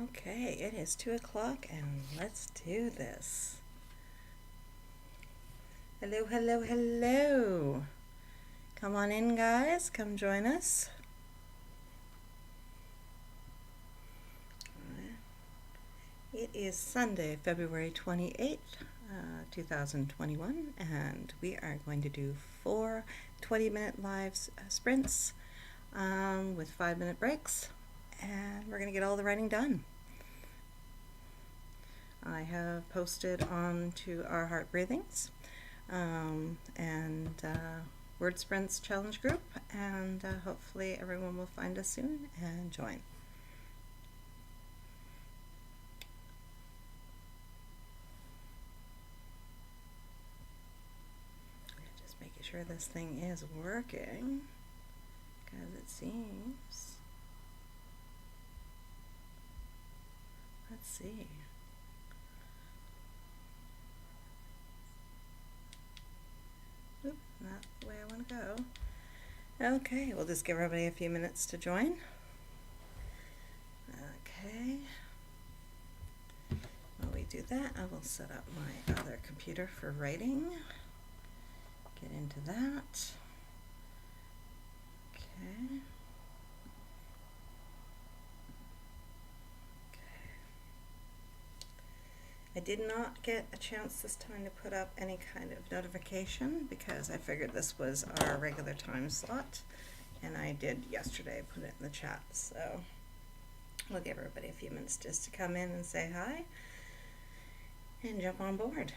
Okay, it is 2 o'clock and let's do this. Hello, hello, hello. Come on in, guys. Come join us. It is Sunday, February 28th, 2021, and we are going to do 4 20-minute live sprints with 5-minute breaks, and we're going to get all the writing done. I have posted onto our heart breathings and word sprints challenge group, and hopefully everyone will find us soon and join. Just making sure this thing is working, because it seems. Let's see. Oop, not the way I want to go. Okay, we'll just give everybody a few minutes to join. Okay. While we do that, I will set up my other computer for writing. Get into that. Okay. I did not get a chance this time to put up any kind of notification because I figured this was our regular time slot, and I did yesterday put it in the chat, so we'll give everybody a few minutes just to come in and say hi and jump on board.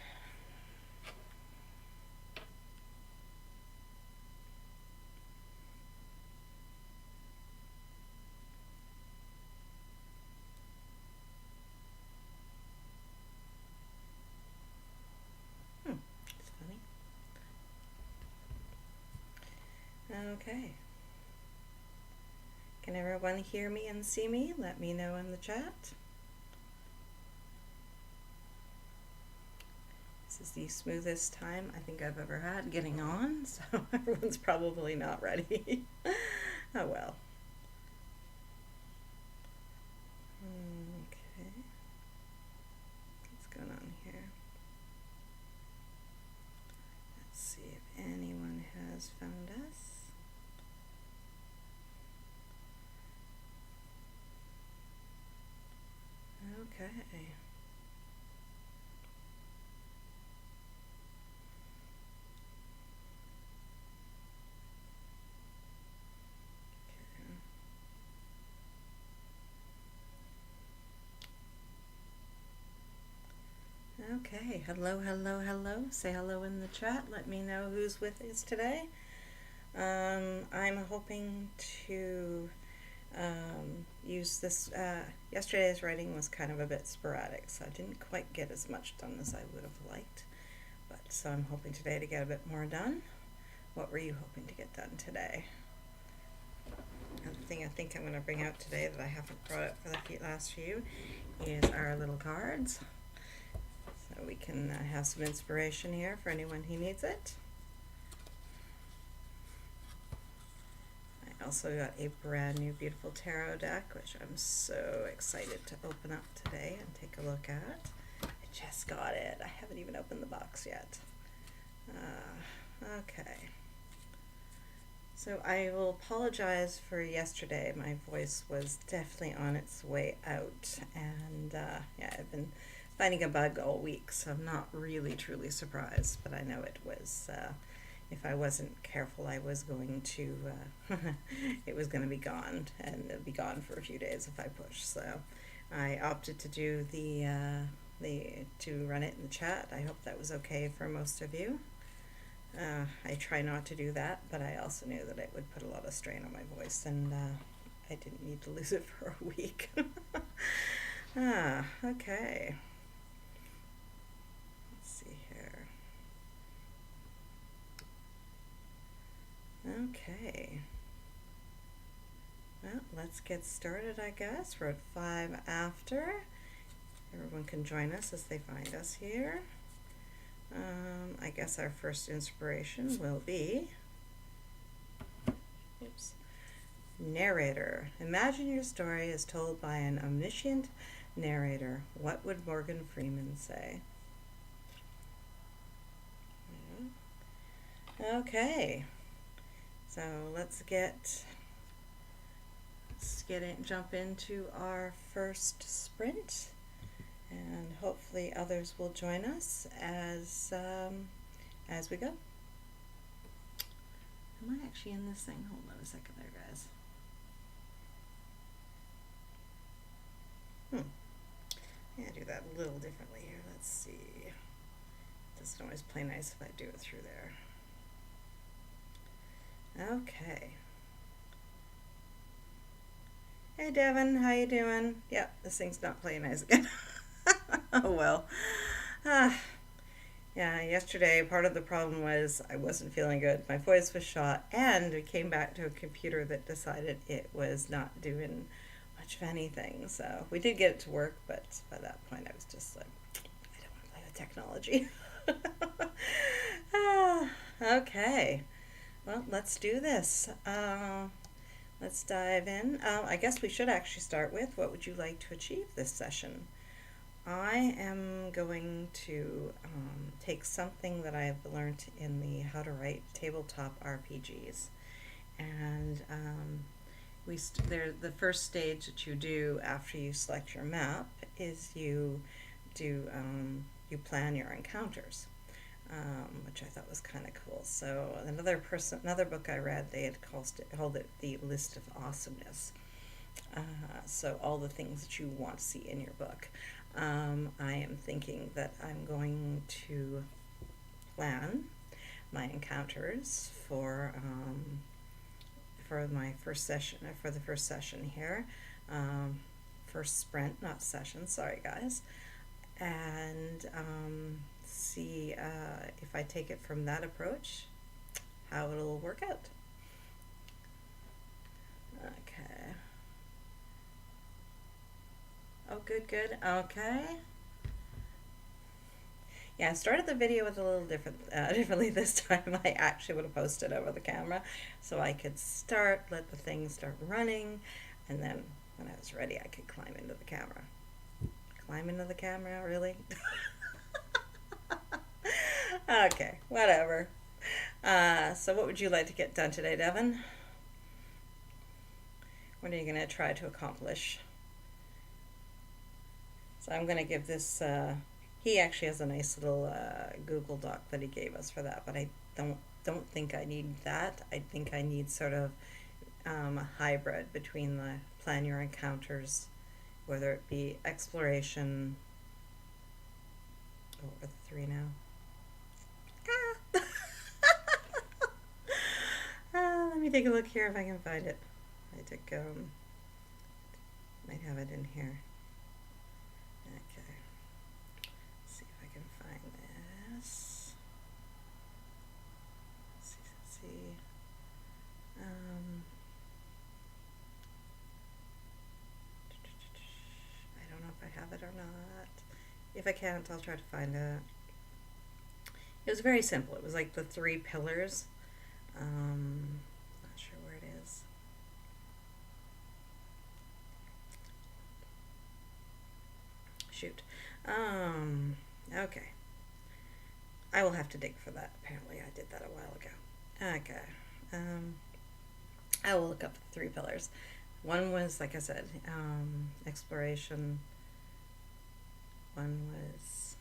It's funny. Okay. Can everyone hear me and see me? Let me know in the chat. This is the smoothest time I think I've ever had getting on, so everyone's probably not ready. Oh well. Okay. What's going on here? Let's see if anyone has found us. Okay. Okay, hello, hello, hello. Say hello in the chat. Let me know who's with us today. I'm hoping to use this. Yesterday's writing was kind of a bit sporadic, so I didn't quite get as much done as I would have liked. But so I'm hoping today to get a bit more done. What were you hoping to get done today? Another thing I think I'm going to bring out today that I haven't brought up for the last few is our little cards. So we can have some inspiration here for anyone who needs it. I also got a brand new beautiful tarot deck, which I'm so excited to open up today and take a look at. I just got it. I haven't even opened the box yet. Okay. So I will apologize for yesterday. My voice was definitely on its way out, and yeah, I've been fighting a bug all week, so I'm not really truly surprised, but I know it was, if I wasn't careful, I was going to, it was going to be gone, and it'll be gone for a few days if I push, so I opted to do to run it in the chat. I hope that was okay for most of you. I try not to do that, but I also knew that it would put a lot of strain on my voice, and I didn't need to lose it for a week. Okay. Okay. Well, let's get started, I guess. We're at 5 after. Everyone can join us as they find us here. I guess our first inspiration will be, oops, narrator. Imagine your story is told by an omniscient, Narrator. What would Morgan Freeman say? Okay. So jump into our first sprint, and hopefully others will join us as we go. Am I actually in this thing? Hold on a second there, guys. Yeah, do that a little differently here. Let's see. It doesn't always play nice if I do it through there. Okay. Hey Devin, how you doing? Yeah, this thing's not playing nice again. Oh well. Yeah, yesterday part of the problem was I wasn't feeling good. My voice was shot, and we came back to a computer that decided it was not doing much of anything. So we did get it to work, but by that point I was just like, I don't want to play with technology. Okay. Well, let's do this. Let's dive in. I guess we should actually start with, what would you like to achieve this session? I am going to take something that I've learned in the How to Write Tabletop RPGs, and the first stage that you do after you select your map is you plan your encounters, which I thought was kind of cool. So another book I read, they had called it the List of Awesomeness. So all the things that you want to see in your book. I am thinking that I'm going to plan my encounters for my first session, for the first session here, first sprint, not session. Sorry, guys, and see if I take it from that approach, how it'll work out. Okay. Oh, good. Okay. Yeah, I started the video with a little differently this time. I actually would have posted over the camera, so I could let the thing start running, and then when I was ready, I could climb into the camera. Climb into the camera, really? Okay, whatever. So what would you like to get done today, Devin? What are you going to try to accomplish? So I'm going to give this, he actually has a nice little Google Doc that he gave us for that, but I don't think I need that. I think I need sort of a hybrid between the plan your encounters, whether it be exploration. Oh, we're the 3 now. Let me take a look here if I can find it. I took, might have it in here. Okay. Let's see if I can find this. Let's see. I don't know if I have it or not. If I can't, I'll try to find it. It was very simple. It was like the 3 pillars. Not sure where it is. Shoot. Okay. I will have to dig for that. Apparently I did that a while ago. Okay. I will look up the 3 pillars. One was, like I said, exploration. One was,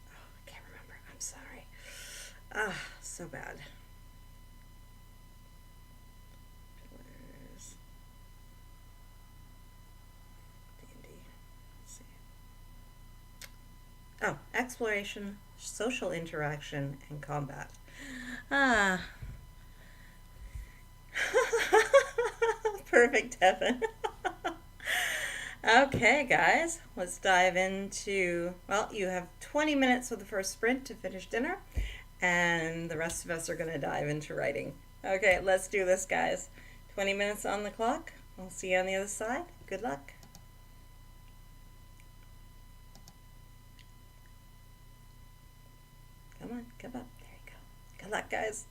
oh, I can't remember. I'm sorry. So bad. Pillars. D&D. Let's see. Oh, exploration, social interaction, and combat. Perfect, Devin. Okay, guys, let's dive into, well, you have 20 minutes with the first sprint to finish dinner, and the rest of us are going to dive into writing. Okay, let's do this, guys. 20 minutes on the clock. I'll see you on the other side. Good luck. Come on, come up. There you go. Good luck, guys.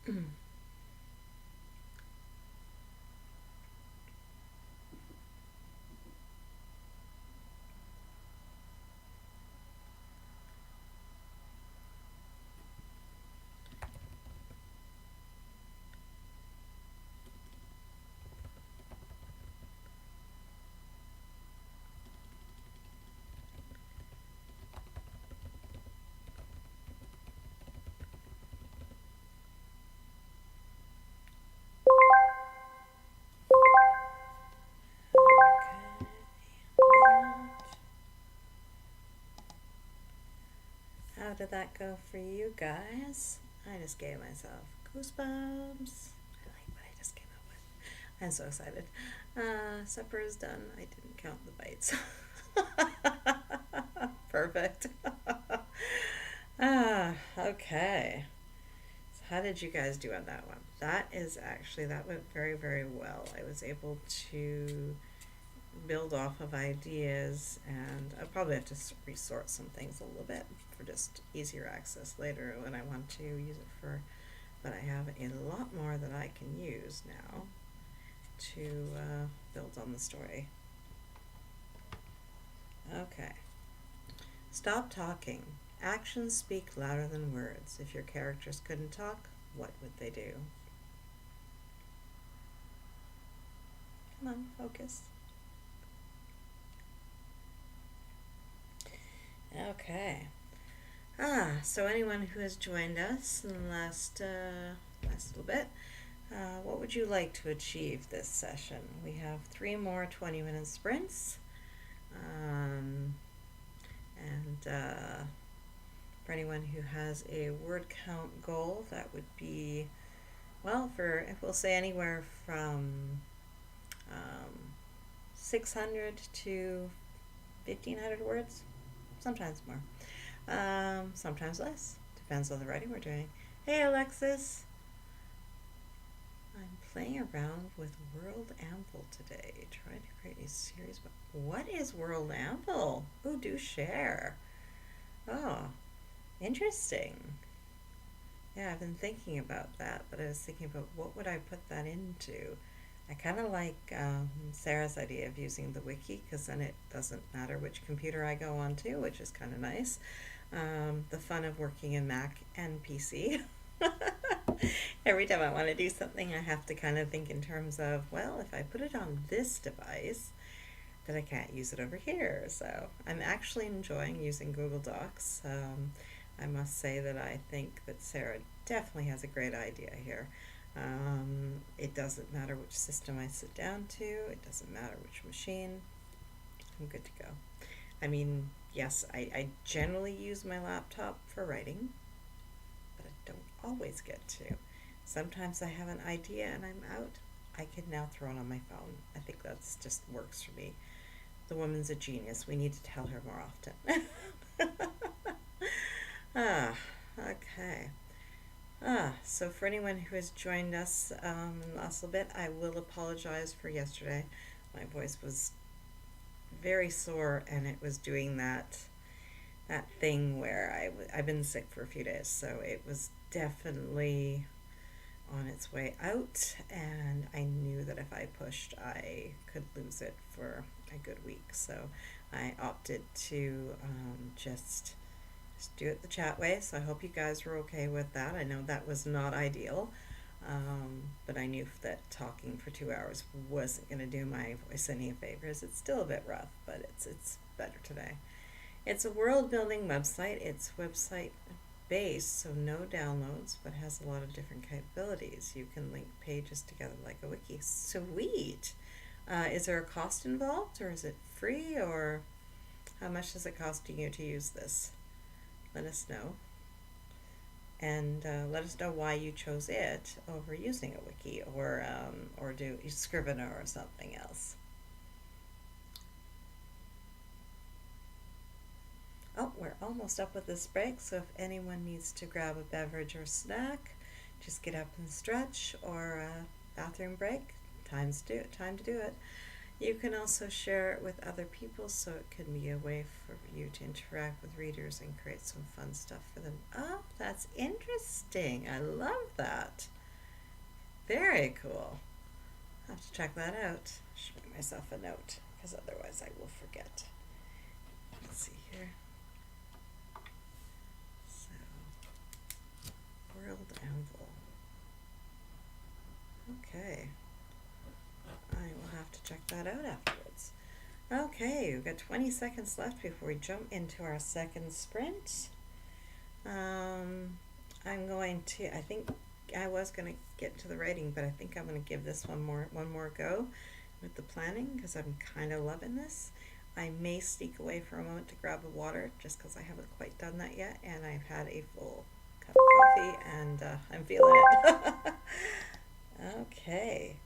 Okay. How did that go for you guys? I just gave myself goosebumps. I like what I just came up with. I'm so excited. Supper is done. I didn't count the bites. Perfect. Okay. So how did you guys do on that one? That went very, very well. I was able to build off of ideas, and I'll probably have to resort some things a little bit for just easier access later when I want to use it for, but I have a lot more that I can use now to build on the story. Okay. Stop talking. Actions speak louder than words. If your characters couldn't talk, what would they do? Come on, focus. Okay. So anyone who has joined us in the last little bit, what would you like to achieve this session? We have 3 more 20-minute sprints. And for anyone who has a word count goal, that would be, well, if we'll say anywhere from 600 to 1,500 words, sometimes more. Sometimes less. Depends on the writing we're doing. Hey, Alexis. I'm playing around with World Ample today, trying to create a series. What is World Ample? Oh, do share. Oh, interesting. Yeah, I've been thinking about that, but I was thinking about what would I put that into. I kind of like Sarah's idea of using the wiki, because then it doesn't matter which computer I go onto, which is kind of nice. The fun of working in Mac and PC. Every time I want to do something, I have to kind of think in terms of, well, if I put it on this device, then I can't use it over here. So I'm actually enjoying using Google Docs. I must say that I think that Sarah definitely has a great idea here. It doesn't matter which system I sit down to. It doesn't matter which machine. I'm good to go. I mean, yes, I generally use my laptop for writing, but I don't always get to. Sometimes I have an idea and I'm out. I can now throw it on my phone. I think that's just works for me. The woman's a genius. We need to tell her more often. Okay. So for anyone who has joined us in the last little bit, I will apologize for yesterday. My voice was very sore, and it was doing that thing where I've been sick for a few days, so it was definitely on its way out, and I knew that if I pushed, I could lose it for a good week. So I opted to just do it the chat way. So I hope you guys were okay with that. I know that was not ideal, but I knew that talking for 2 hours wasn't going to do my voice any favors. It's still a bit rough, but it's better today. It's a world building website. It's website based, so no downloads, but has a lot of different capabilities. You can link pages together like a wiki. Sweet. Is there a cost involved, or is it free, or how much is it costing you to use this? Let us know. And let us know why you chose it over using a wiki, or do Scrivener or something else. Oh, we're almost up with this break, so if anyone needs to grab a beverage or snack, just get up and stretch, or a bathroom break, time to do it. You can also share it with other people, so it can be a way for you to interact with readers and create some fun stuff for them. Oh, that's interesting. I love that. Very cool. I'll have to check that out. Should make myself a note because otherwise I will forget. Let's see here. So, grilled anvil. Okay. I will have to check that out afterwards. Okay, we've got 20 seconds left before we jump into our second sprint. I'm going to, I think I was going to get to the writing, but I think I'm going to give this one more go with the planning because I'm kind of loving this. I may sneak away for a moment to grab the water just because I haven't quite done that yet, and I've had a full cup of coffee and I'm feeling it. Okay,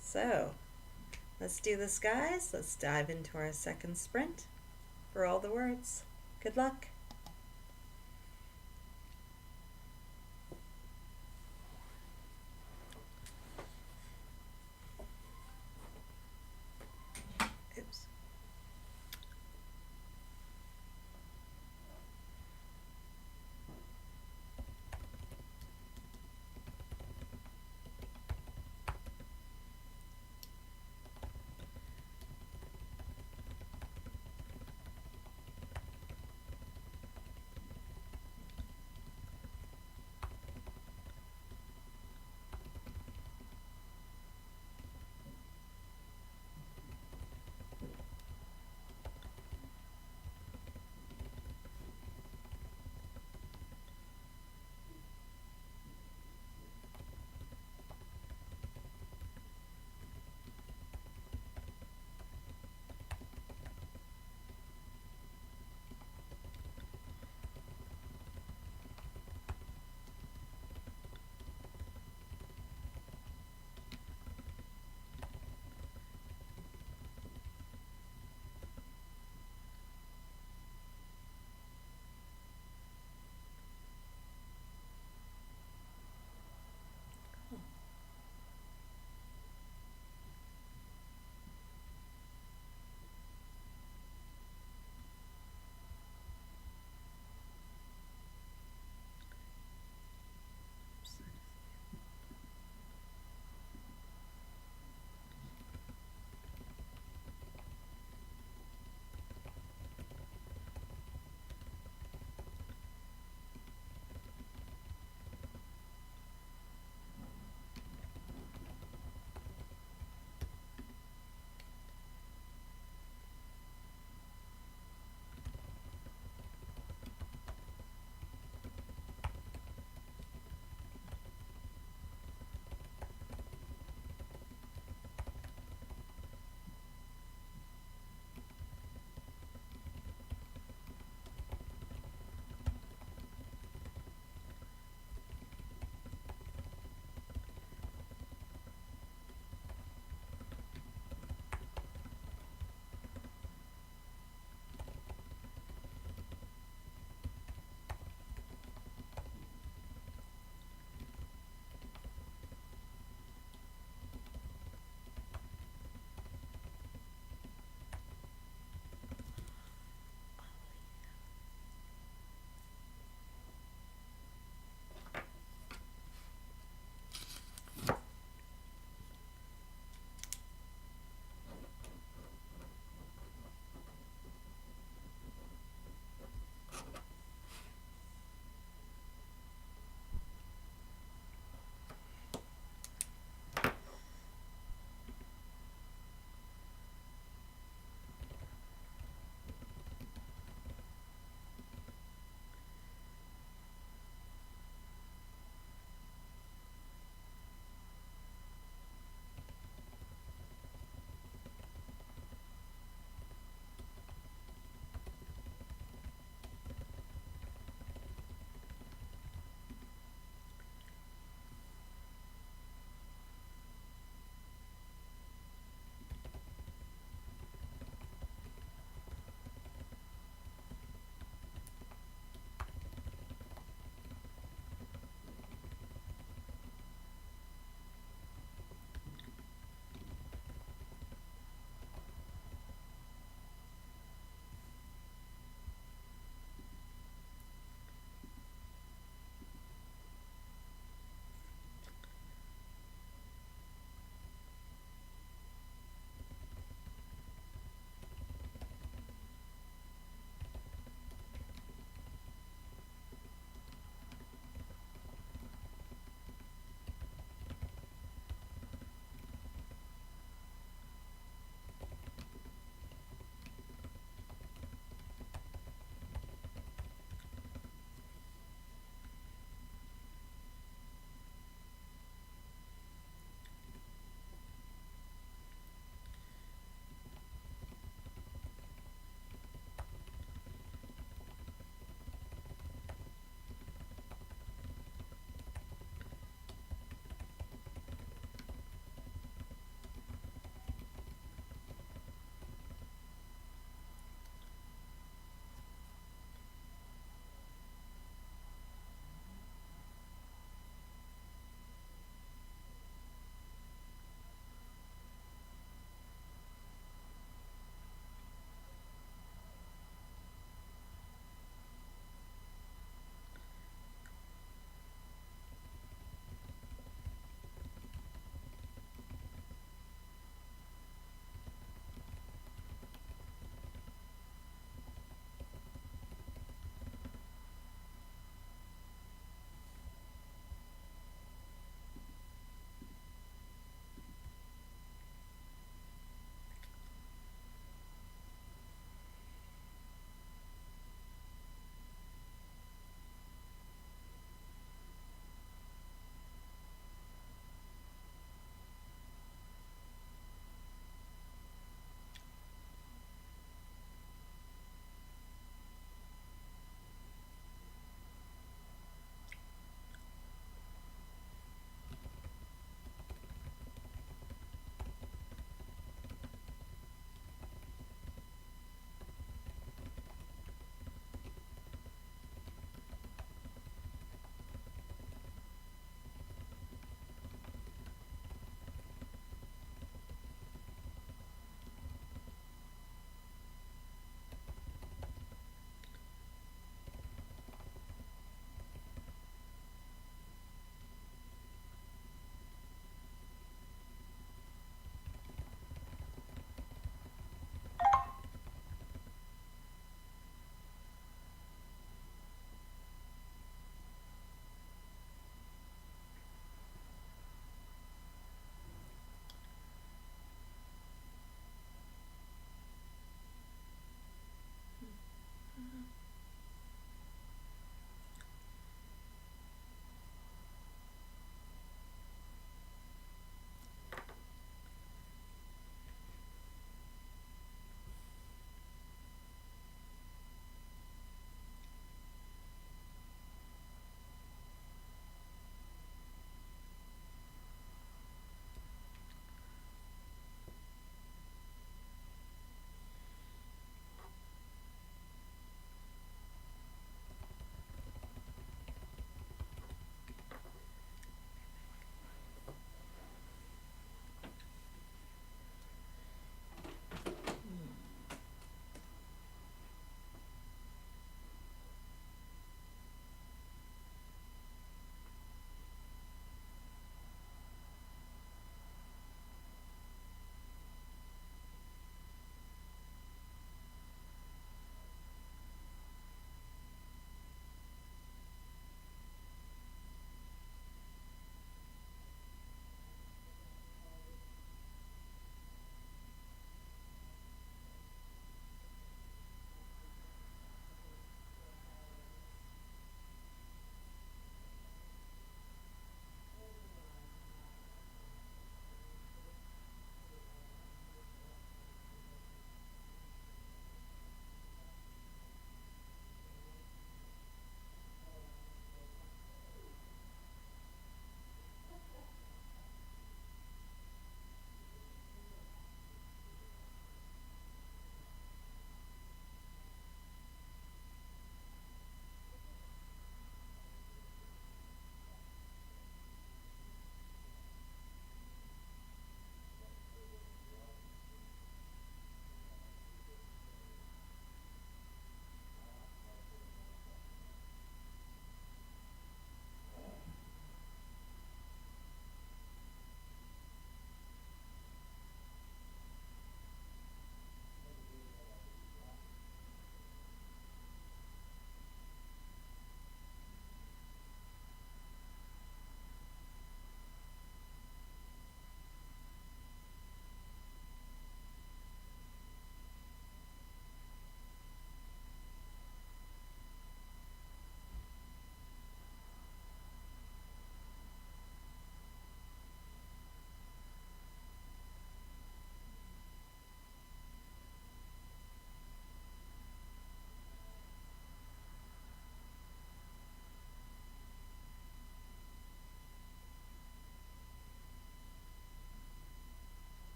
so let's do this, guys. Let's dive into our second sprint for all the words. Good luck. Oops.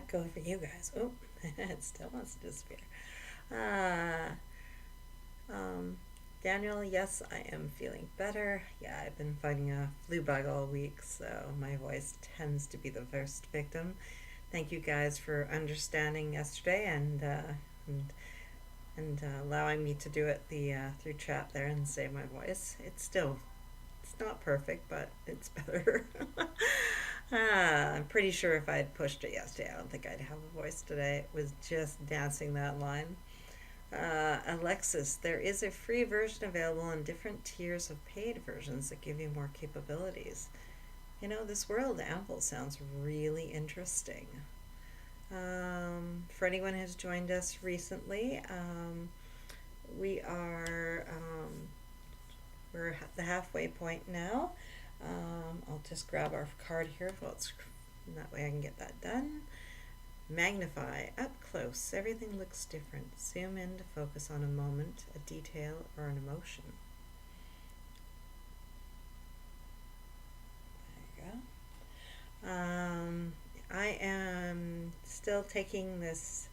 that go for you guys? Oh, it still wants to disappear. Uh, um, Daniel, yes, I am feeling better. Yeah, I've been fighting a flu bug all week, so my voice tends to be the first victim. Thank you guys for understanding yesterday and, allowing me to do it through chat there and save my voice. It's not perfect, but it's better. I'm pretty sure if I had pushed it yesterday, I don't think I'd have a voice today. It was just dancing that line. Alexis, there is a free version available in different tiers of paid versions that give you more capabilities. You know, this World Ample sounds really interesting. For anyone who's joined us recently, we are we're at the halfway point now. I'll just grab our card here. That way I can get that done. Magnify up close. Everything looks different. Zoom in to focus on a moment, a detail, or an emotion. There you go. I am still taking this.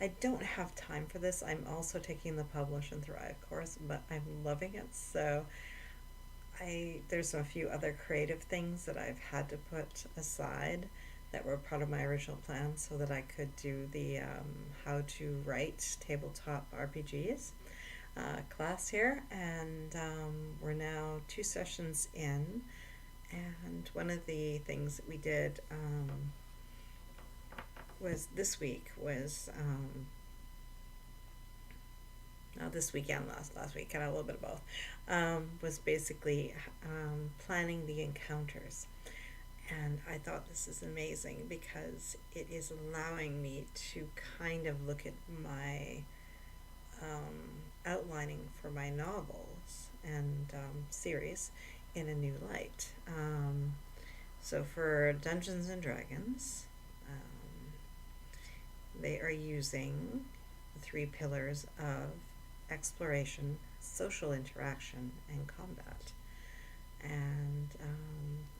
I don't have time for this. I'm also taking the Publish and Thrive course, but I'm loving it. So there's a few other creative things that I've had to put aside that were part of my original plan so that I could do the how to write tabletop RPGs class here. And we're now 2 sessions in. And one of the things that we did was this week was this weekend, last week, kind of a little bit of both, was basically planning the encounters. And I thought this is amazing because it is allowing me to kind of look at my outlining for my novels and series in a new light. So for Dungeons and Dragons, they are using the 3 pillars of exploration, social interaction, and combat. And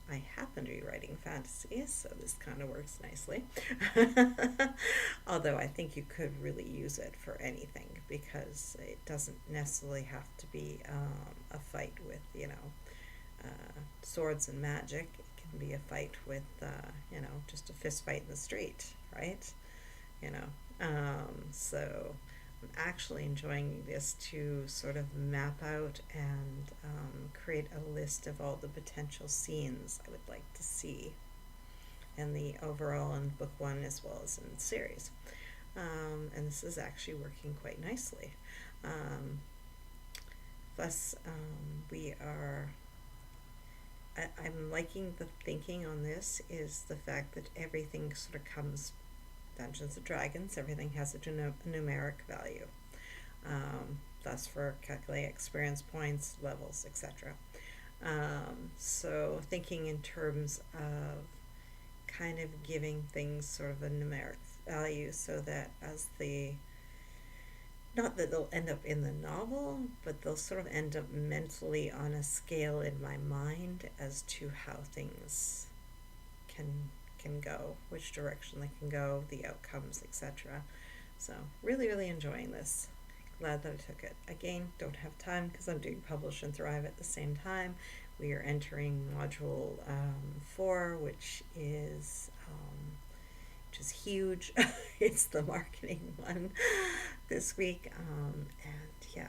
I happen to be writing fantasy, so this kind of works nicely. Although I think you could really use it for anything because it doesn't necessarily have to be a fight with, swords and magic. It can be a fight with, just a fist fight in the street, right? So I'm actually enjoying this to sort of map out and create a list of all the potential scenes I would like to see in the overall in book 1 as well as in the series. And this is actually working quite nicely. Plus, I'm liking the thinking on this is the fact that everything sort of comes Dungeons and Dragons, everything has a numeric value. Thus for calculating experience points, levels, etc. So thinking in terms of kind of giving things sort of a numeric value so that not that they'll end up in the novel, but they'll sort of end up mentally on a scale in my mind as to how things can go, which direction they can go, the outcomes, etc. So really, really enjoying this. Glad that I took it. Again, don't have time because I'm doing Publish and Thrive at the same time. We are entering module 4, which is huge. It's the marketing one this week, and yeah,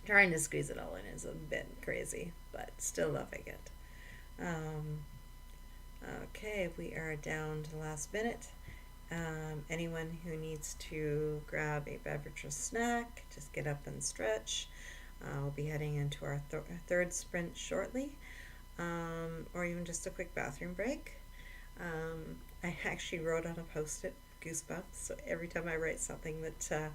trying to squeeze it all in is a bit crazy, but still loving it. Okay, we are down to the last minute. Anyone who needs to grab a beverage or snack, just get up and stretch. We'll be heading into our third sprint shortly, or even just a quick bathroom break. I actually wrote on a post-it goosebumps, so every time I write something that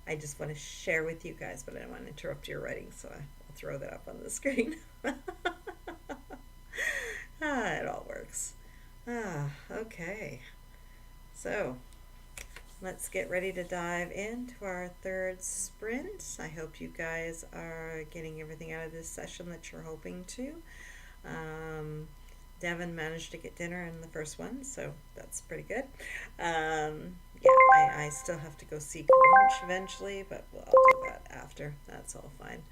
I just want to share with you guys, but I don't want to interrupt your writing, so I'll throw that up on the screen. It all works. Okay. So, let's get ready to dive into our third sprint. I hope you guys are getting everything out of this session that you're hoping to. Devin managed to get dinner in the first one, so that's pretty good. Yeah, I still have to go seek lunch eventually, but I'll do that after. That's all fine.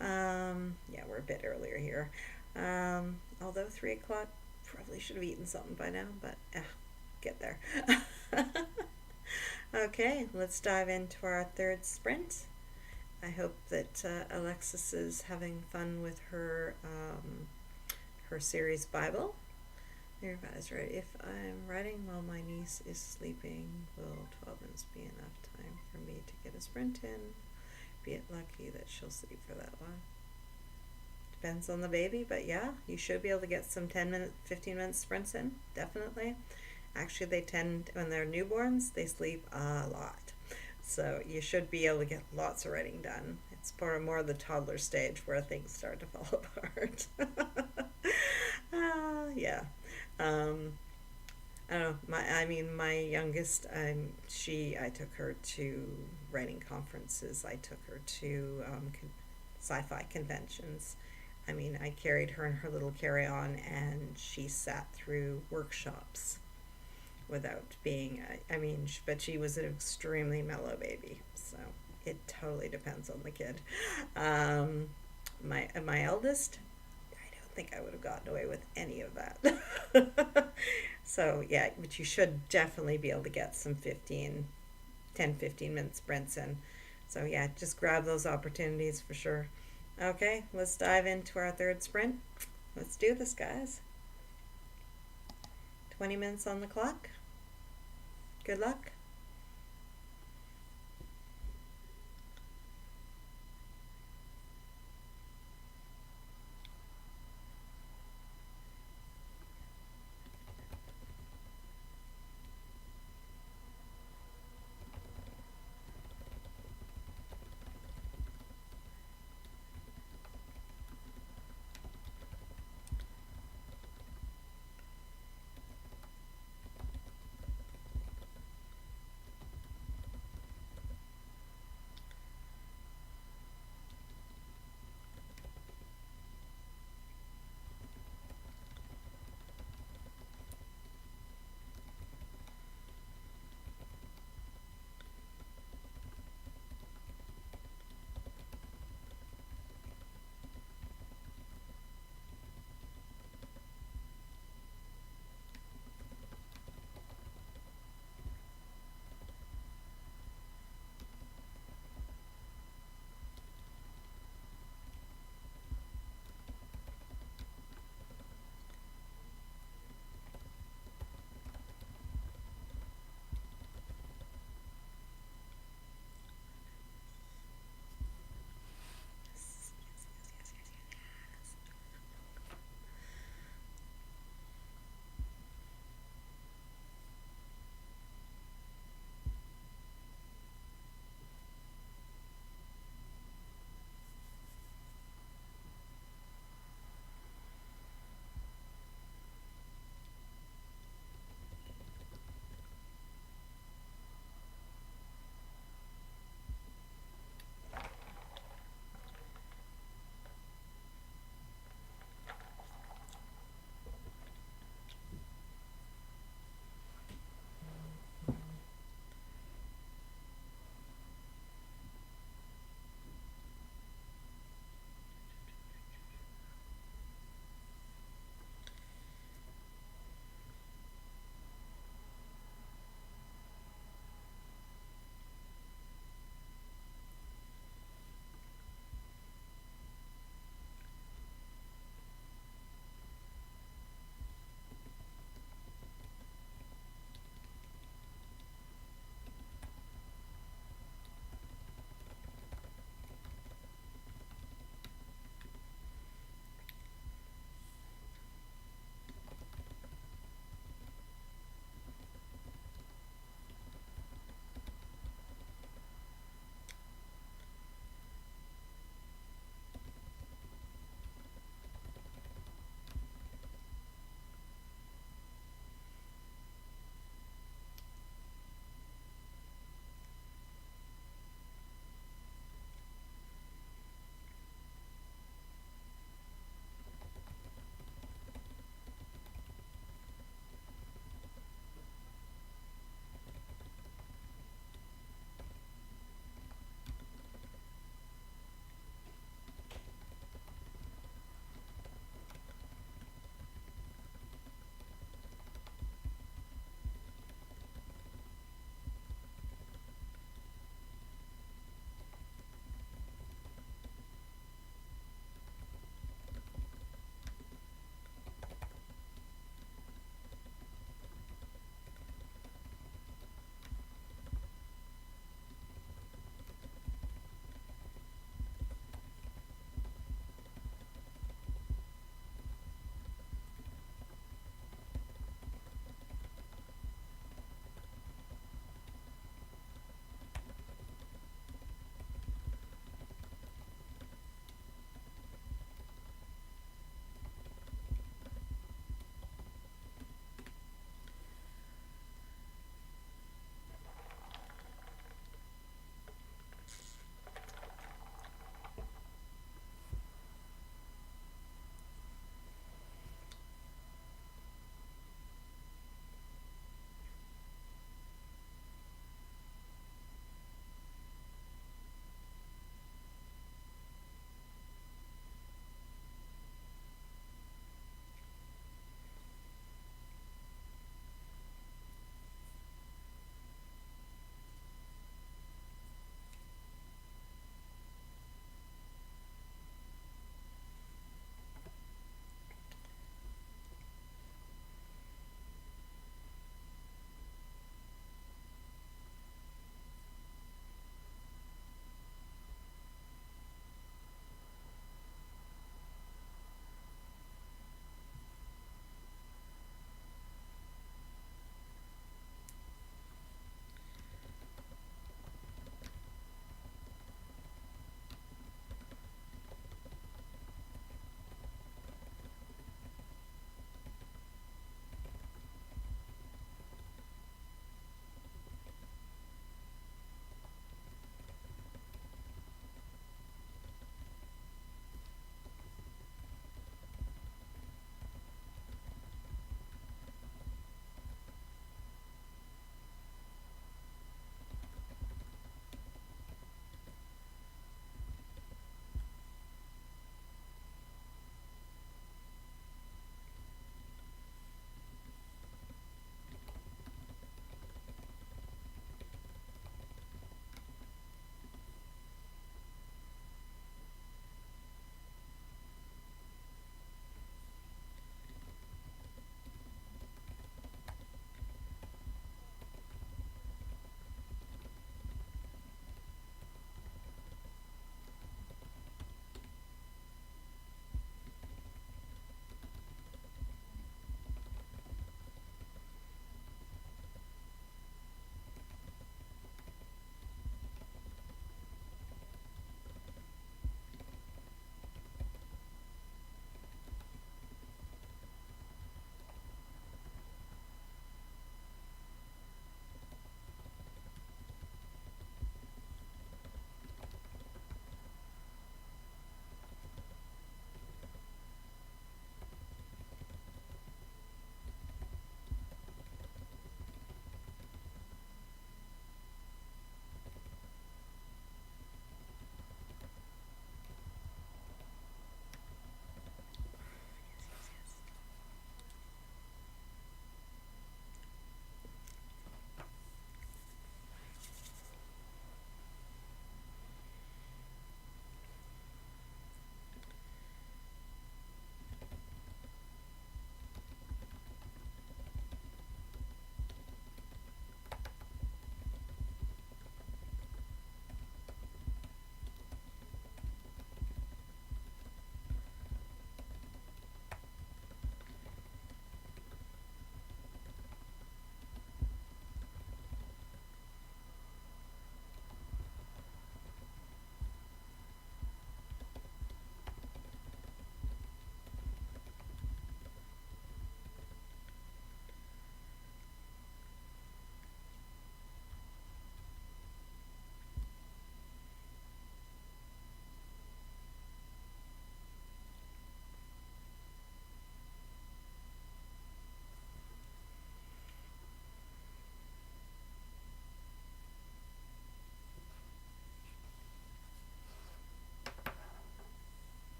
Yeah, we're a bit earlier here. Although 3 o'clock, probably should have eaten something by now, but get there. Okay, let's dive into our third sprint. I hope that Alexis is having fun with her series Bible. Here, guys, right? If I'm writing while my niece is sleeping, will 12 minutes be enough time for me to get a sprint in? Be it lucky that she'll sleep for that long. Depends on the baby, but yeah, you should be able to get some 10-minute, 15-minute sprints in, definitely. Actually, they tend, when they're newborns, they sleep a lot. So you should be able to get lots of writing done. It's part of more of the toddler stage where things start to fall apart. Yeah. Um, I don't know. My youngest, I took her to writing conferences. I took her to sci-fi conventions. I carried her in her little carry-on, and she sat through workshops without being. But she was an extremely mellow baby. So it totally depends on the kid. Um, my eldest, I don't think I would have gotten away with any of that. So yeah, but you should definitely be able to get some 15 minute sprints in. So yeah, just grab those opportunities for sure. Okay, let's dive into our third sprint. Let's do this, guys. 20 minutes on the clock. Good luck.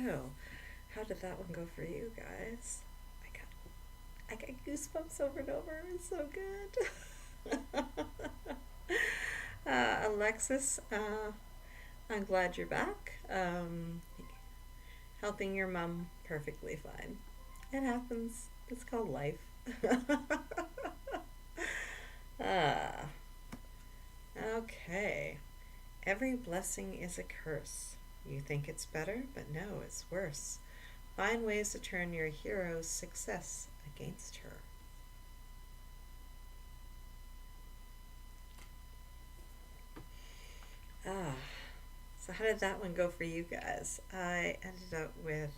So, how did that one go for you guys? I got goosebumps over and over. It was so good. Alexis, I'm glad you're back. Helping your mom, perfectly fine. It happens. It's called life. Ah, okay. Every blessing is a curse. You think it's better, but no, it's worse. Find ways to turn your hero's success against her. Ah, so how did that one go for you guys? I ended up with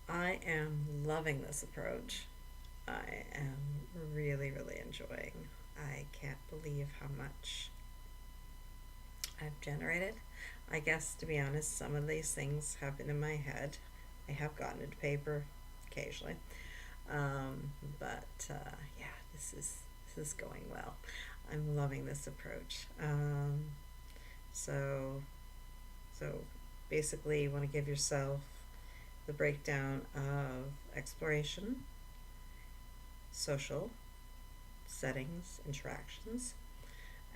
I am loving this approach. I am really, really enjoying. I can't believe how much I've generated. I guess, to be honest, some of these things have been in my head. I have gotten into paper occasionally, but yeah, this is going well. I'm loving this approach. So so basically, you want to give yourself the breakdown of exploration, social, settings, interactions,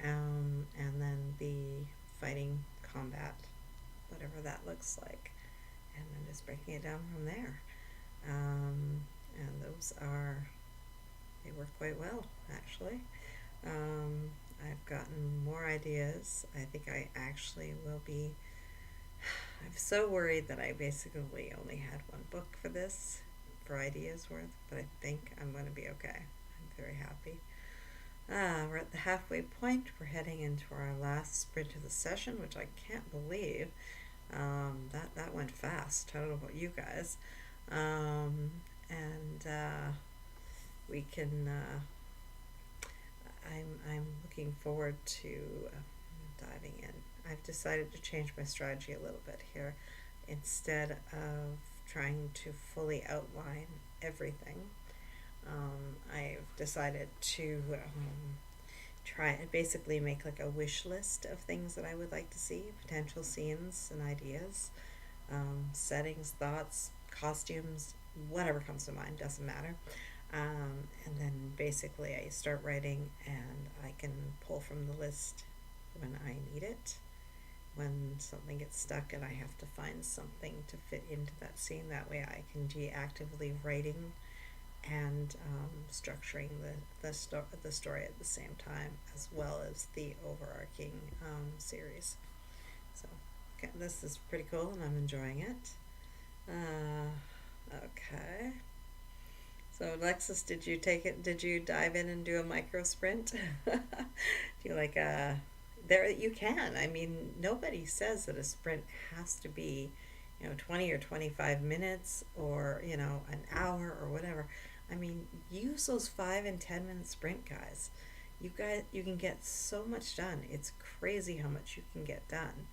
and then the fighting, combat, whatever that looks like, and then just breaking it down from there. And those are, they work quite well, actually. I've gotten more ideas. I think I actually will be. I'm so worried that I basically only had one book for this, for ideas worth, but I think I'm going to be okay. I'm very happy. We're at the halfway point. We're heading into our last sprint of the session, which I can't believe. That went fast. I don't know about you guys. And we can. I'm looking forward to diving in. I've decided to change my strategy a little bit here. Instead of trying to fully outline everything, I've decided to try and basically make like a wish list of things that I would like to see, potential scenes and ideas, settings, thoughts, costumes, whatever comes to mind, doesn't matter. And then basically I start writing and I can pull from the list when I need it. When something gets stuck and I have to find something to fit into that scene, that way I can be actively writing and structuring the story at the same time, as well as the overarching series. So okay, this is pretty cool and I'm enjoying it. Okay. So Alexis, did you take it? Did you dive in and do a micro sprint? Do you like there you can. I mean, nobody says that a sprint has to be, 20 or 25 minutes or, an hour or whatever. I mean, use those 5 and 10 minute sprint guys. You can get so much done. It's crazy how much you can get done.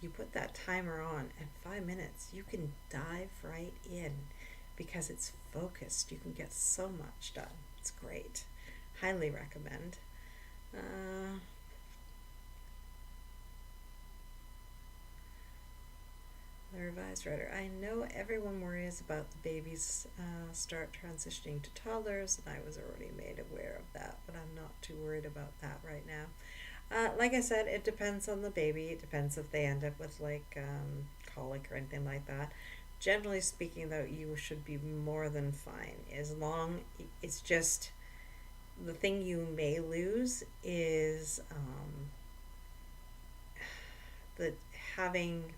You put that timer on and 5 minutes, you can dive right in because it's focused. You can get so much done. It's great. Highly recommend. The revised writer. I know everyone worries about the babies start transitioning to toddlers, and I was already made aware of that, but I'm not too worried about that right now. Like I said, it depends on the baby. It depends if they end up with like colic or anything like that. Generally speaking, though, you should be more than fine. As long it's just the thing you may lose is the having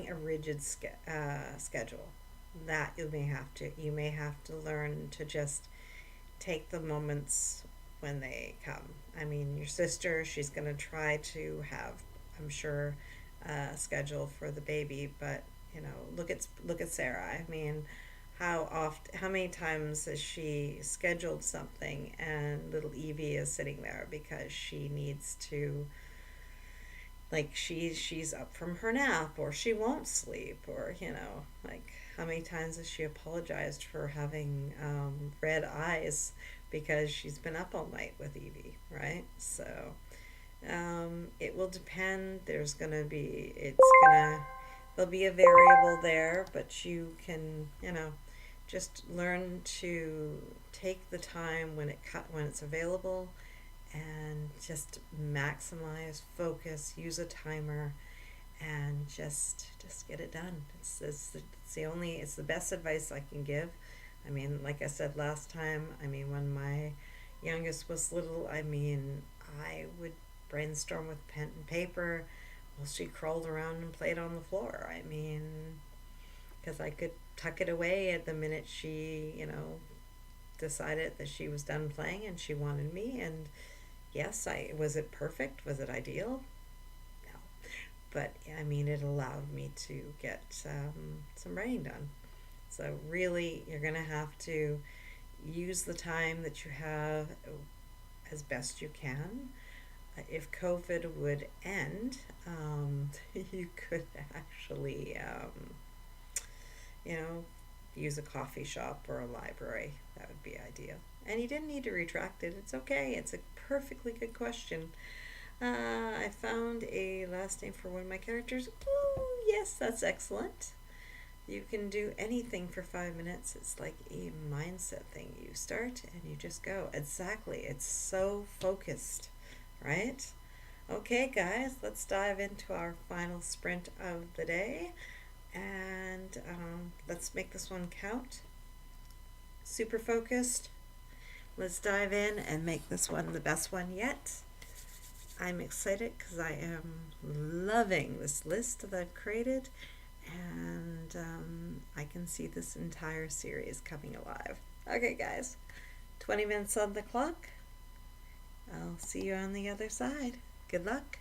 a rigid schedule. That you may have to learn to just take the moments when they come. I mean, your sister, she's going to try to have, I'm sure, a schedule for the baby, but look at Sarah. I mean, how many times has she scheduled something and little Evie is sitting there because she needs to, like, she's up from her nap, or she won't sleep, or like, how many times has she apologized for having red eyes because she's been up all night with Evie, right? So It will depend. There'll be a variable there, but you can, just learn to take the time when it's available and just maximize focus, use a timer, and just get it done. It's the best advice I can give. I mean, like I said last time, I mean, when my youngest was little, I mean, I would brainstorm with pen and paper while she crawled around and played on the floor. I mean, because I could tuck it away at the minute she, decided that she was done playing and she wanted me. And yes, I was it perfect? Was it ideal? No, but I mean, it allowed me to get some writing done. So really, you're gonna have to use the time that you have as best you can. If COVID would end, you could actually, you know, use a coffee shop or a library. That would be ideal. And you didn't need to retract it. It's okay. It's a perfectly good question. I found a last name for one of my characters. Ooh, yes, that's excellent. You can do anything for 5 minutes. It's like a mindset thing. You start and you just go. Exactly. It's so focused, right? Okay, guys, let's dive into our final sprint of the day. And let's make this one count. Super focused. Let's dive in and make this one the best one yet. I'm excited because I am loving this list that I've created, and I can see this entire series coming alive. Okay, guys, 20 minutes on the clock. I'll see you on the other side. Good luck.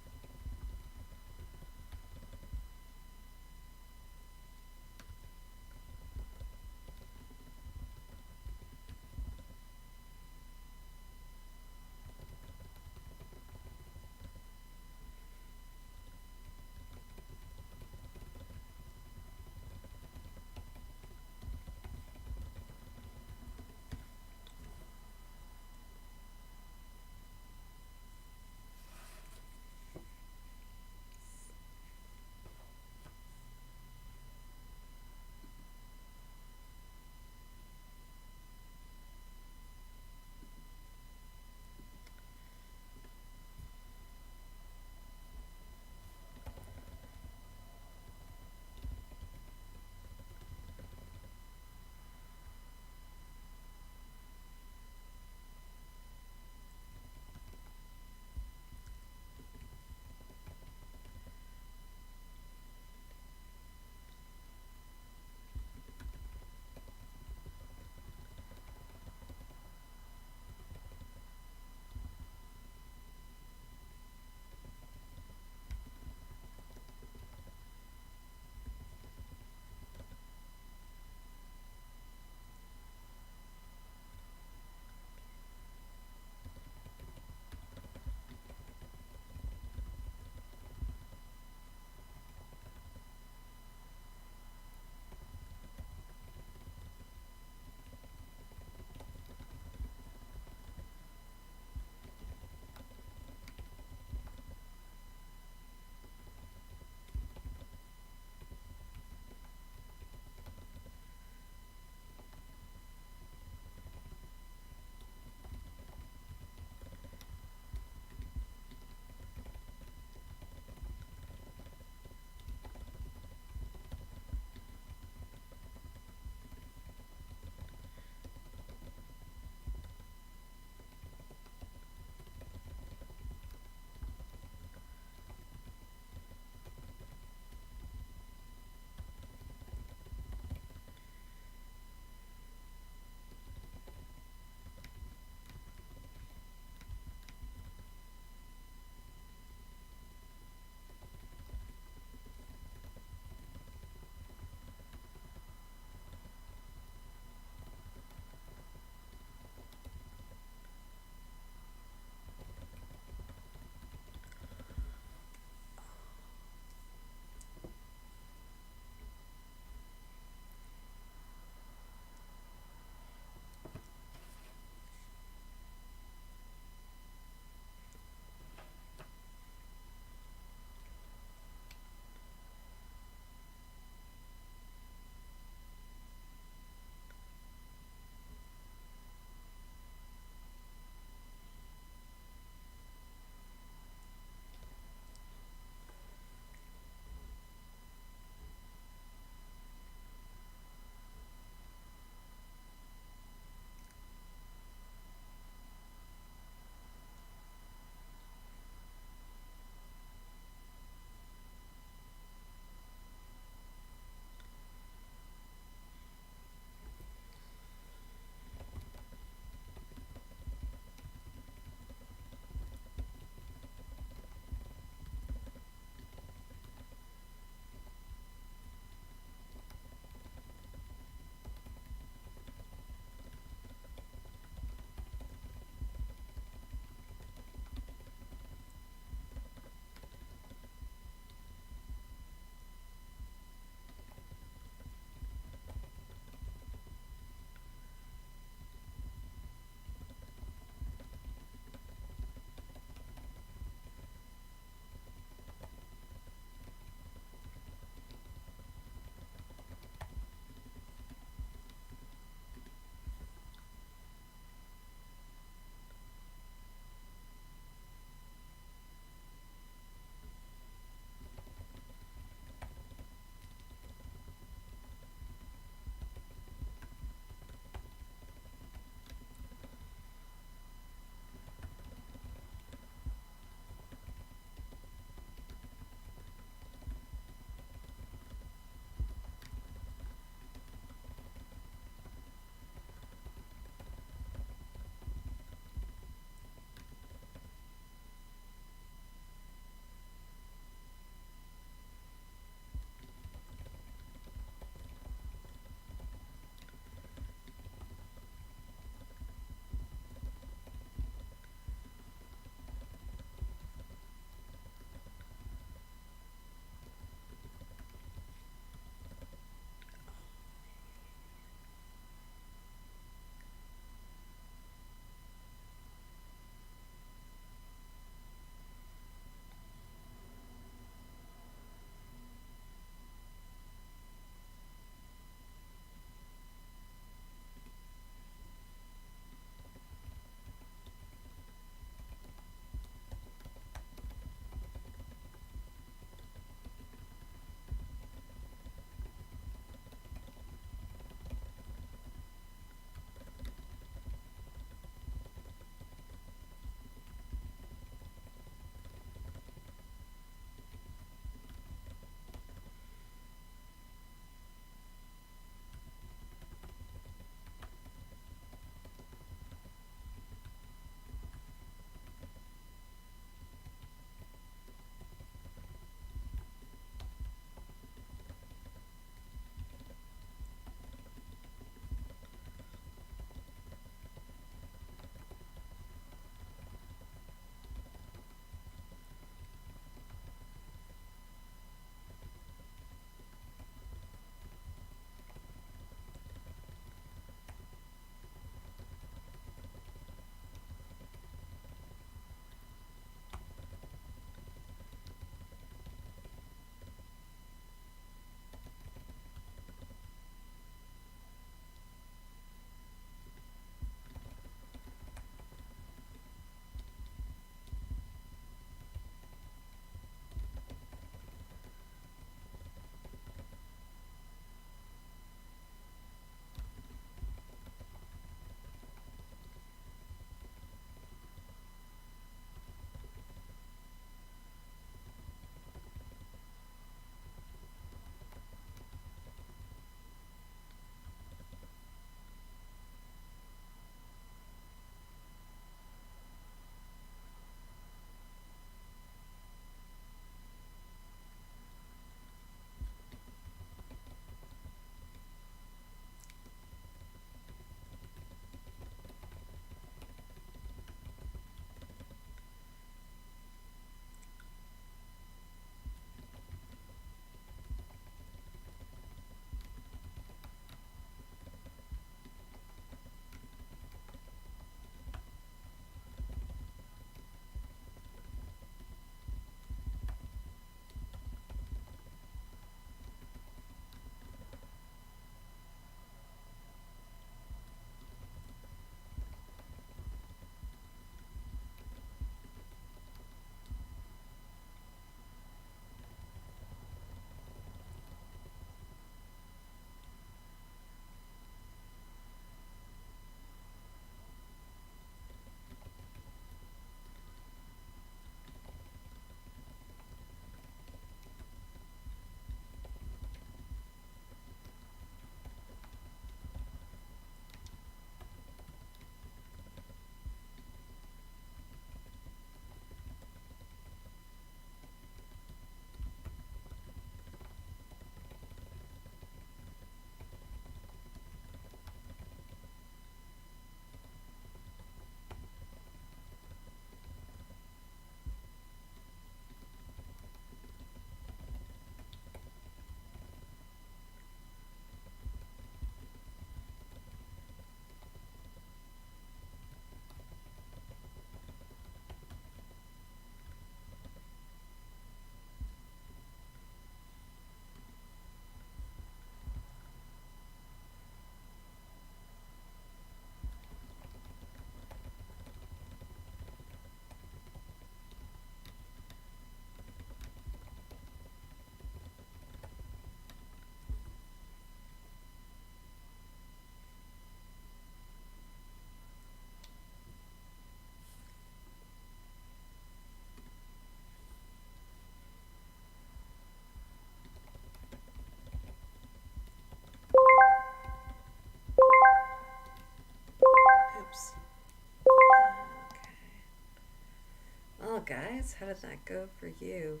guys, how did that go for you?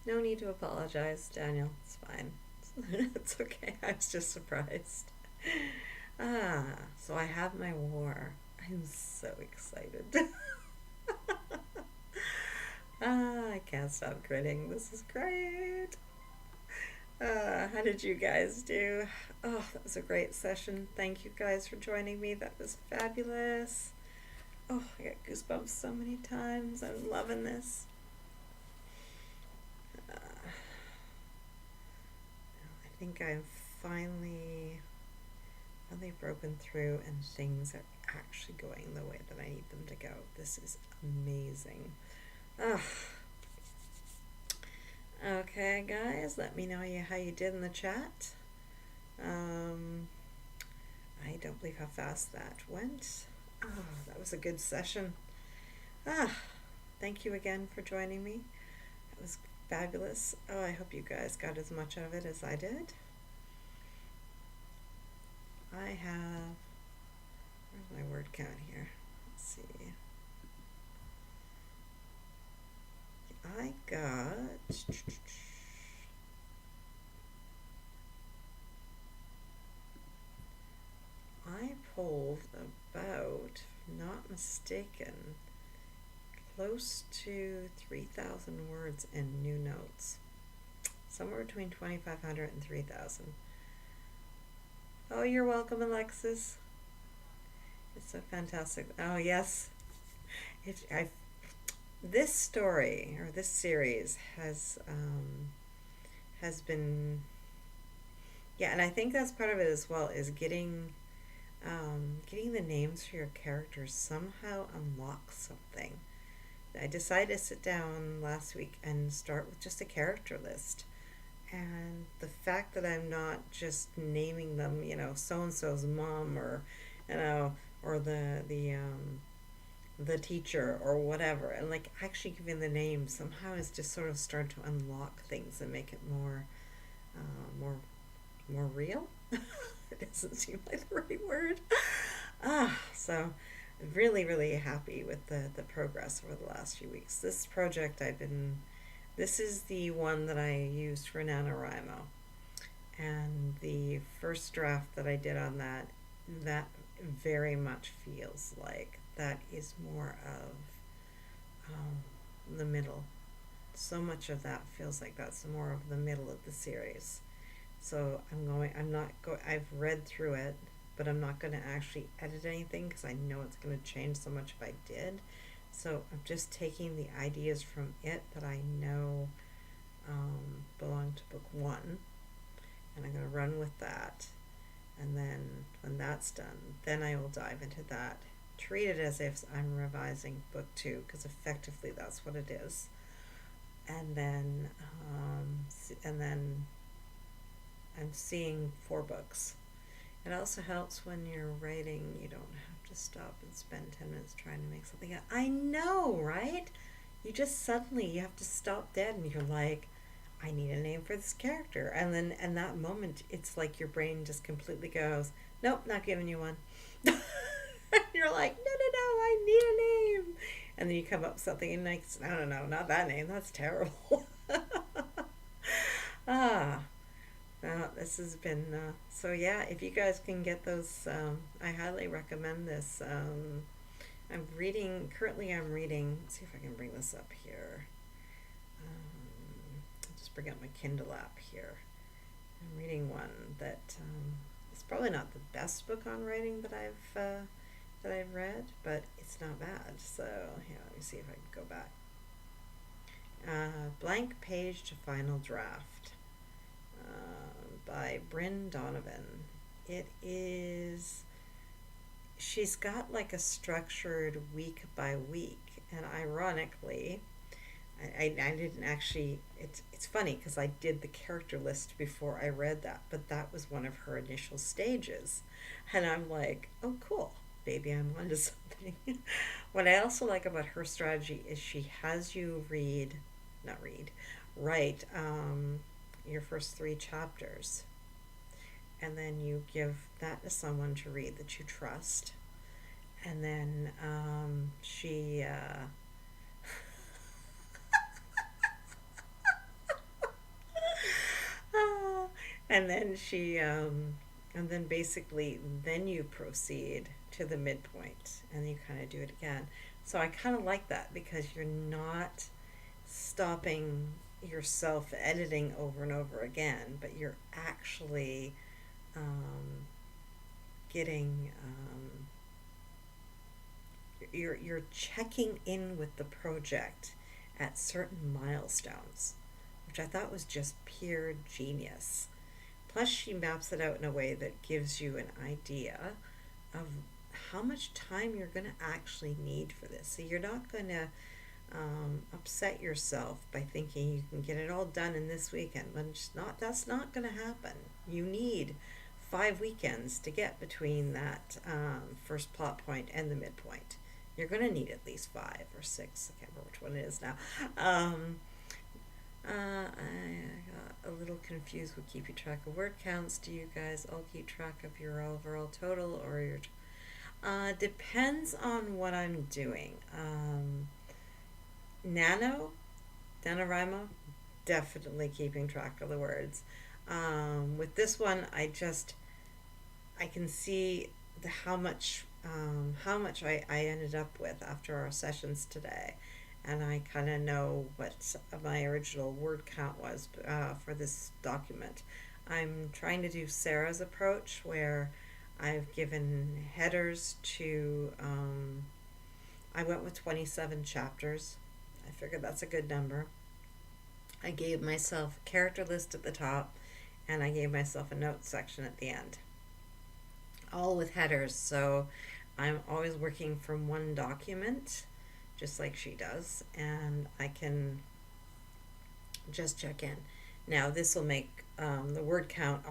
No need to apologize, Daniel. It's fine. It's okay. I was just surprised. So I have my war. I'm so excited. I can't stop grinning. This is great. How did you guys do? Oh, that was a great session. Thank you guys for joining me. That was fabulous. Oh, I got goosebumps so many times. I'm loving this. I think I've finally broken through and things are actually going the way that I need them to go. This is amazing. Ugh. Okay, guys, let me know how you did in the chat. I don't believe how fast that went. Oh, that was a good session. Thank you again for joining me. It was fabulous. Oh, I hope you guys got as much out of it as I did. I have, where's my word count here? Let's see. I pulled about, if not mistaken, close to 3,000 words in new notes. Somewhere between 2,500 and 3,000. Oh, you're welcome, Alexis. It's so fantastic. Oh, yes. This story, or this series, has been, yeah, and I think that's part of it as well, is getting the names for your characters somehow unlocks something. I decided to sit down last week and start with just a character list. And the fact that I'm not just naming them, so-and-so's mom, or, or the teacher or whatever, and like actually giving the name somehow is just sort of start to unlock things and make it more real. It doesn't seem like the right word. So really, really happy with the progress over the last few weeks. This project this is the one that I used for NaNoWriMo. And the first draft that I did on that very much feels like that is more of the middle. So much of that feels like that's more of the middle of the series. So I've read through it, but I'm not going to actually edit anything because I know it's going to change so much if I did. So I'm just taking the ideas from it that I know belong to book one, and I'm going to run with that. And then when that's done, then I will dive into that. Treat it as if I'm revising book two, because effectively that's what it is. And then I'm seeing 4 books. It also helps when you're writing, you don't have to stop and spend 10 minutes trying to make something up. I know, right? You just suddenly, you have to stop dead and you're like, I need a name for this character. And then in that moment, it's like your brain just completely goes, nope, not giving you one. You're like, no, I need a name. And then you come up with something and like, no, not that name. That's terrible. This has been, so yeah, if you guys can get those, I highly recommend this. Currently I'm reading, let's see if I can bring this up here. I'll just bring up my Kindle app here. I'm reading one that, it's probably not the best book on writing that I've read, but it's not bad. So here, let me see if I can go back. Blank Page to Final Draft. By Bryn Donovan. She's got like a structured week by week, and ironically, I didn't actually, it's funny because I did the character list before I read that, but that was one of her initial stages, and I'm like, oh cool, maybe I'm onto something. What I also like about her strategy is she has you write your first 3 chapters, and then you give that to someone to read that you trust, and then And then and then basically, then you proceed to the midpoint and you kind of do it again. So I kind of like that because you're not stopping yourself editing over and over again, but you're actually um, getting you're checking in with the project at certain milestones, which I thought was just pure genius. Plus, she maps it out in a way that gives you an idea of how much time you're going to actually need for this. So you're not going to upset yourself by thinking you can get it all done in this weekend. When it's not, that's not going to happen. You need 5 weekends to get between that first plot point and the midpoint. You're going to need at least 5 or 6. I can't remember which one it is now. I got a little confused with keeping track of word counts. Do you guys all keep track of your overall total or your? Depends on what I'm doing. Nano, NaNoWriMo, definitely keeping track of the words. With this one, I can see how much I ended up with after our sessions today, and I kind of know what my original word count was for this document. I'm trying to do Sarah's approach where I've given headers to, I went with 27 chapters. I figured that's a good number. I gave myself a character list at the top, and I gave myself a notes section at the end, all with headers. So I'm always working from one document, just like she does, and I can just check in. Now, this will make the word count,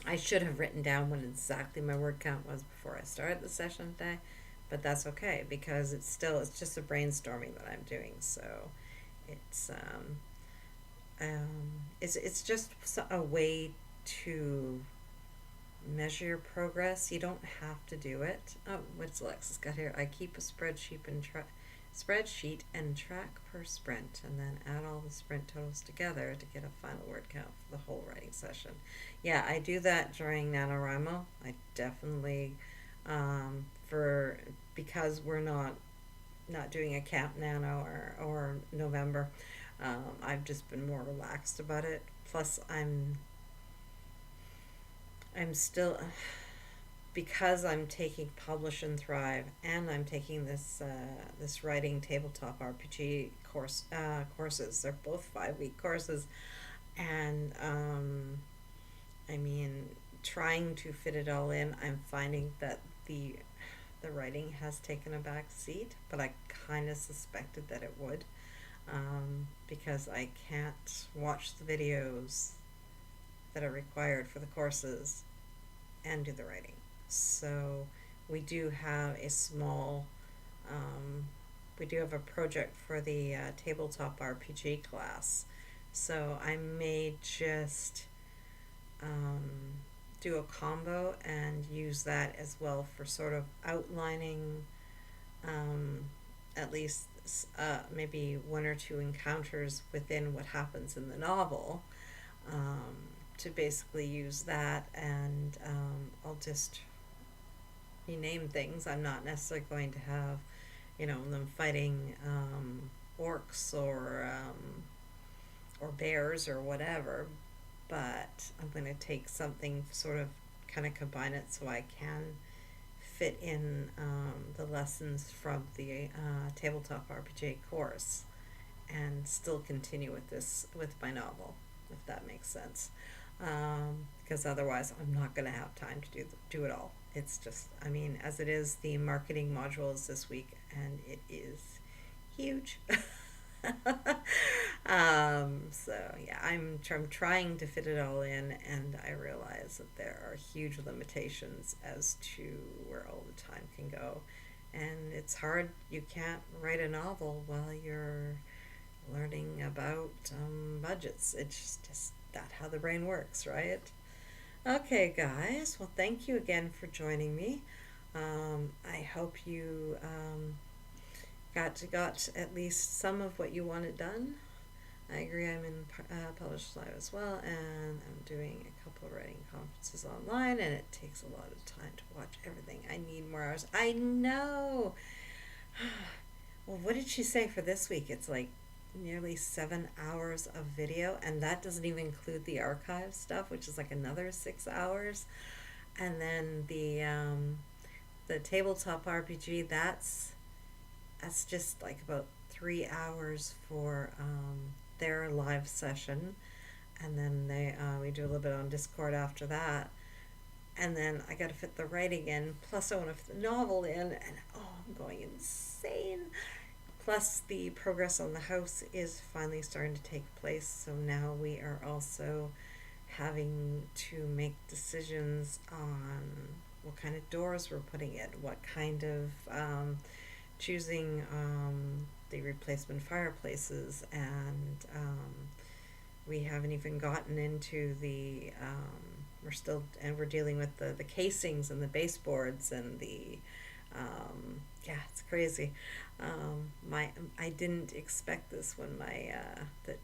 I should have written down what exactly my word count was before I started the session today, but that's okay because it's just a brainstorming that I'm doing. So it's it's just a way to measure your progress. You don't have to do it. Oh, what's Alexis got here? I keep a spreadsheet and track per sprint, and then add all the sprint totals together to get a final word count for the whole writing session. Yeah, I do that during NaNoWriMo. I definitely because we're not doing a Camp Nano or November. I've just been more relaxed about it. Plus, I'm still, because I'm taking Publish and Thrive, and I'm taking this writing tabletop RPG courses. They're both 5 week courses, and I mean, trying to fit it all in. I'm finding that the writing has taken a back seat, but I kind of suspected that it would, because I can't watch the videos that are required for the courses and do the writing. So we do have we do have a project for the tabletop RPG class. So I may just do a combo and use that as well for sort of outlining at least maybe 1 or 2 encounters within what happens in the novel, to basically use that, and I'll just rename things. I'm not necessarily going to have, them fighting orcs or bears or whatever, but I'm going to take something, sort of kind of combine it so I can fit in the lessons from the tabletop RPG course and still continue with my novel, if that makes sense. Because otherwise I'm not going to have time to do it all. It's just, as it is, the marketing module is this week, and it is huge. So yeah, I'm trying to fit it all in, and I realize that there are huge limitations as to where all the time can go, and it's hard. You can't write a novel while you're learning about budgets. It's just that how the brain works, right? Okay, guys. Well, thank you again for joining me. I hope you got at least some of what you wanted done. I agree. I'm in Published Live as well, and I'm doing a couple of writing conferences online, and it takes a lot of time to watch everything. I need more hours. I know. Well, what did she say for this week? It's like nearly 7 hours of video, and that doesn't even include the archive stuff, which is like another 6 hours. And then the tabletop RPG, that's just like about 3 hours for their live session, and then we do a little bit on Discord after that, and then I got to fit the writing in. Plus, I want to fit the novel in, and oh, I'm going insane. Plus, the progress on the house is finally starting to take place, so now we are also having to make decisions on what kind of doors we're putting in, what kind of choosing the replacement fireplaces, and we haven't even gotten into the we're dealing with the casings and the baseboards and the yeah, it's crazy. I didn't expect this when that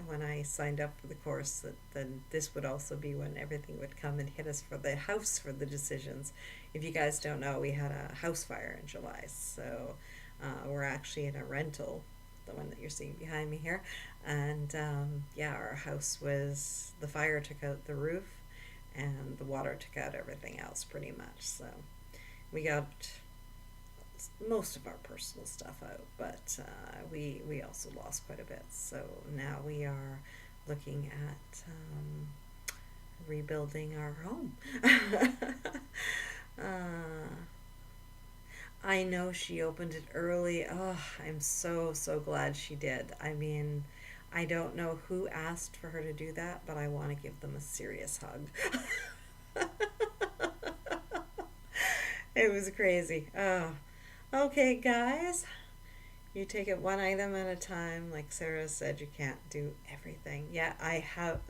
when I signed up for the course, that then this would also be when everything would come and hit us for the house for the decisions. If you guys don't know, we had a house fire in July, so we're actually in a rental, the one that you're seeing behind me here, and yeah, our house was, the fire took out the roof, and the water took out everything else pretty much. So we got most of our personal stuff out, but we also lost quite a bit. So now we are looking at rebuilding our home. uh, I know she opened it early. Oh, I'm so glad she did. I mean, I don't know who asked for her to do that, but I want to give them a serious hug. It was crazy. Oh, okay, guys. You take it one item at a time. Like Sarah said, you can't do everything. Yeah, I have.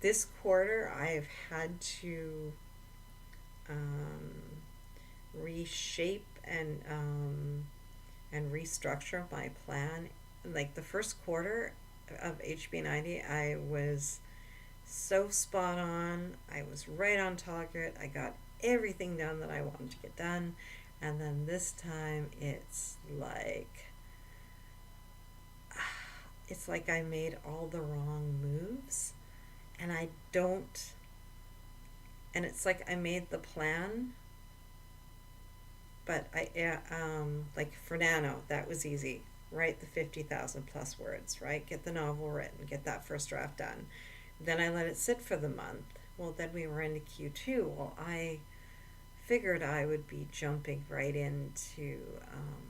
This quarter, I've had to um, reshape and restructure my plan. Like the first quarter of HB90, I was so spot on. I was right on target. I got everything done that I wanted to get done. And then this time it's like I made all the wrong moves, and I don't and it's like I made the plan, but like for Nano, that was easy. Write the 50,000 plus words, right? Get the novel written, get that first draft done. Then I let it sit for the month. Well, then we were into Q2. Well, I figured I would be jumping right into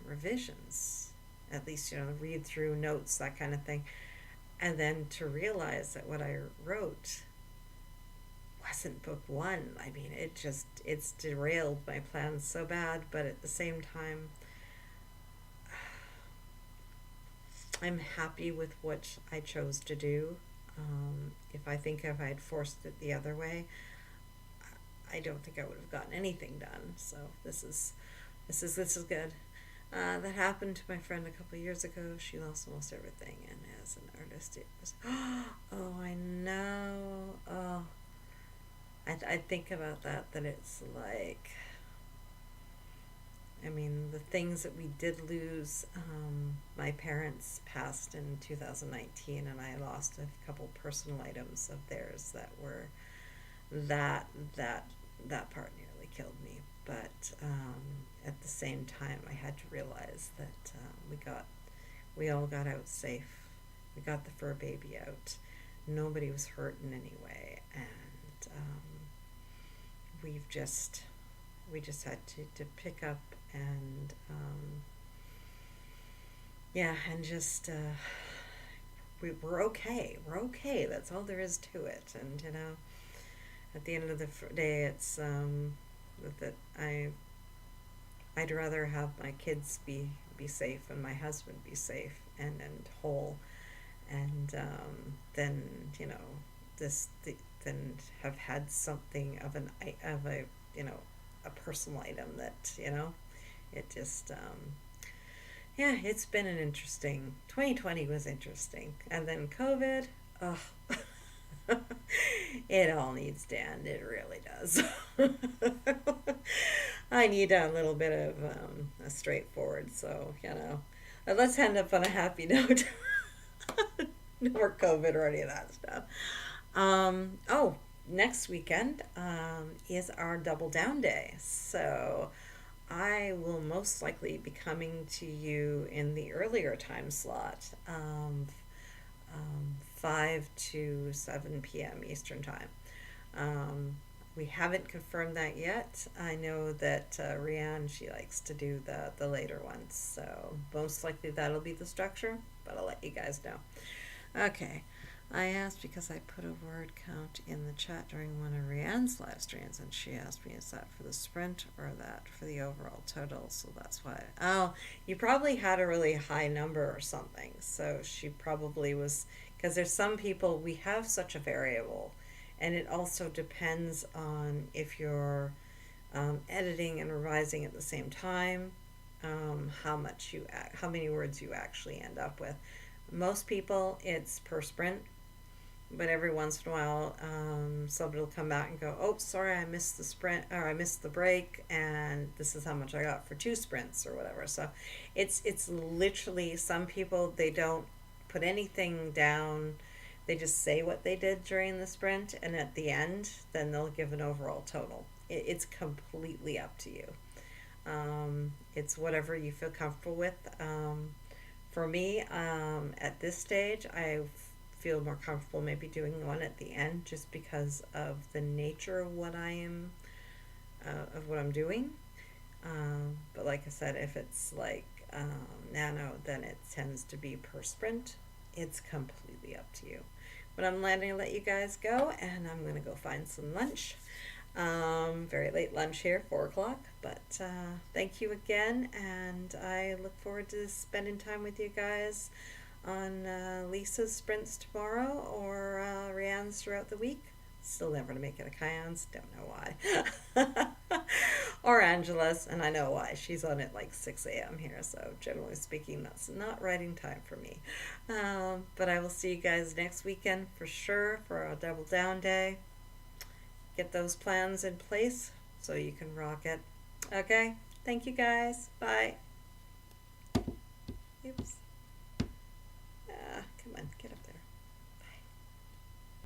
revisions, at least, read through notes, that kind of thing. And then to realize that what I wrote wasn't book one. I mean, it's derailed my plans so bad, but at the same time, I'm happy with what I chose to do. If I had forced it the other way, I don't think I would have gotten anything done. So this is good. That happened to my friend a couple of years ago. She lost almost everything, and as an artist, it was oh, I know. Oh, I think about that it's like, I mean, the things that we did lose. My parents passed in 2019, and I lost a couple personal items of theirs that were that that that part nearly killed me. But at the same time, I had to realize that we all got out safe. We got the fur baby out. Nobody was hurt in any way, and we just had to pick up and yeah, and just we're okay. We're okay. That's all there is to it. And at the end of the day, it's that I'd rather have my kids be safe and my husband be safe and whole, and than than have had something of a a personal item that it just Yeah, it's been an interesting 2020 was interesting. And then COVID, oh, it all needs to end. It really does. I need a little bit of a straightforward, so, let's end up on a happy note. No more COVID or any of that stuff. Oh, next weekend is our double down day. So I will most likely be coming to you in the earlier time slot, 5 to 7 p.m. Eastern Time. Um, we haven't confirmed that yet. I know that Rianne, she likes to do the later ones, so most likely that'll be the structure, but I'll let you guys know. Okay. I asked because I put a word count in the chat during one of Rianne's live streams, and she asked me, is that for the sprint or that for the overall total? So that's why. Oh, you probably had a really high number or something. So she probably was, because there's some people, we have such a variable, and it also depends on if you're editing and revising at the same time, how many words you actually end up with. Most people, it's per sprint, but every once in a while, somebody will come out and go, "Oh, sorry, I missed the sprint, or I missed the break, and this is how much I got for 2 sprints or whatever." So, it's literally some people, they don't put anything down. They just say what they did during the sprint, and at the end, then they'll give an overall total. It's completely up to you. It's whatever you feel comfortable with. For me, at this stage, I feel more comfortable maybe doing one at the end just because of the nature of what of what I'm doing. But like I said, if it's like nano, then it tends to be per sprint. It's completely up to you. But I'm planning to let you guys go, and I'm going to go find some lunch. Very late lunch here, 4 o'clock. But thank you again, and I look forward to spending time with you guys on Lisa's sprints tomorrow or Rianne's throughout the week. Still never to make it a Kyan's, don't know why. Or Angela's, and I know why. She's on at like 6 a.m. here, so generally speaking, that's not writing time for me. But I will see you guys next weekend for sure for our double down day. Get those plans in place so you can rock it. Okay? Thank you guys. Bye. Oops.